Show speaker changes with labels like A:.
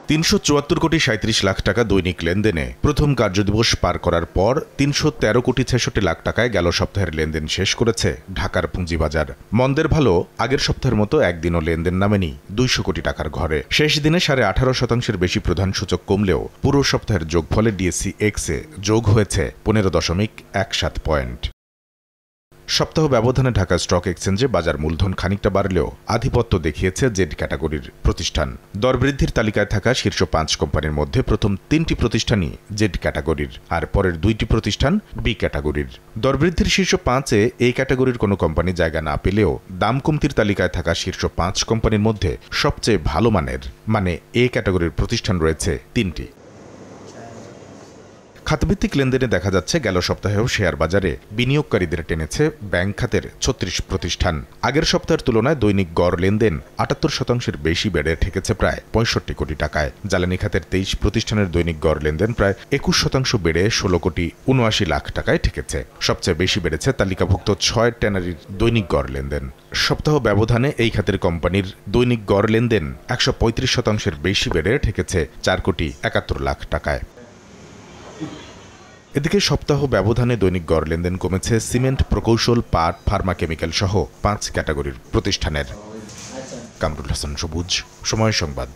A: 374 কোটি 37 লাখ টাকা দৈনিক লেনদেনে প্রথম কার্যদিবস পার করার পর 313 কোটি 66 লাখ টাকায় গেল সপ্তাহের লেনদেন শেষ করেছে ঢাকার পুঁজিবাজার। মন্দের ভালো আগের সপ্তাহের মতো একদিনও লেনদেন নামেনি 200 কোটি টাকার ঘরে। শেষ দিনে 18.5% বেশি প্রধান সূচক কমলেও পুরো সপ্তাহের যোগফলে ডিএসসি এক্সে যোগ হয়েছে 15.17 পয়েন্ট। সপ্তাহ ব্যবধানে ঢাকা স্টক এক্সচেঞ্জে বাজার মূলধন খানিকটা বাড়লেও আধিপত্য দেখিয়েছে জেড ক্যাটাগরির প্রতিষ্ঠান। দরবৃদ্ধির তালিকায় থাকা শীর্ষ 5 কোম্পানির মধ্যে প্রথম 3টি প্রতিষ্ঠানই জেড ক্যাটাগরির, আর পরের 2টি প্রতিষ্ঠান বি ক্যাটাগরির। দরবৃদ্ধির শীর্ষ 5-এ এই ক্যাটাগরির কোনো কোম্পানি জায়গা না পেলেও দাম কমতির তালিকায় থাকা শীর্ষ 5 কোম্পানির মধ্যে সবচেয়ে ভালো মানের এ ক্যাটাগরির প্রতিষ্ঠান রয়েছে 3টি। খাতভিত্তিক লেনদেনে দেখা যাচ্ছে গেল সপ্তাহেও শেয়ার বাজারে বিনিয়োগকারীদের টেনেছে ব্যাংক খাতের 36 প্রতিষ্ঠান। আগের সপ্তাহের তুলনায় দৈনিক গড় লেনদেন 78% বেশি বেড়ে ঠেকেছে প্রায় 65 কোটি টাকায়। জ্বালানি খাতের 23 প্রতিষ্ঠানের দৈনিক গড় লেনদেন প্রায় 21% বেড়ে 16 কোটি 79 লাখ টাকায় ঠেকেছে। সবচেয়ে বেশি বেড়েছে তালিকাভুক্ত 6 ট্যানারির দৈনিক গড় লেনদেন। সপ্তাহ ব্যবধানে এই খাতের কোম্পানির দৈনিক গড় লেনদেন 135% বেশি বেড়ে ঠেকেছে 4 কোটি 71 লাখ টাকায়। এদিকে সপ্তাহ ব্যবধানে দৈনিক গড় লেনদেন কমেছে সিমেন্ট, প্রকৌশল, পাট, ফার্মা কেমিক্যাল সহ 5 ক্যাটাগরির প্রতিষ্ঠানের। কামরুল হাসান সবুজ, সময় সংবাদ।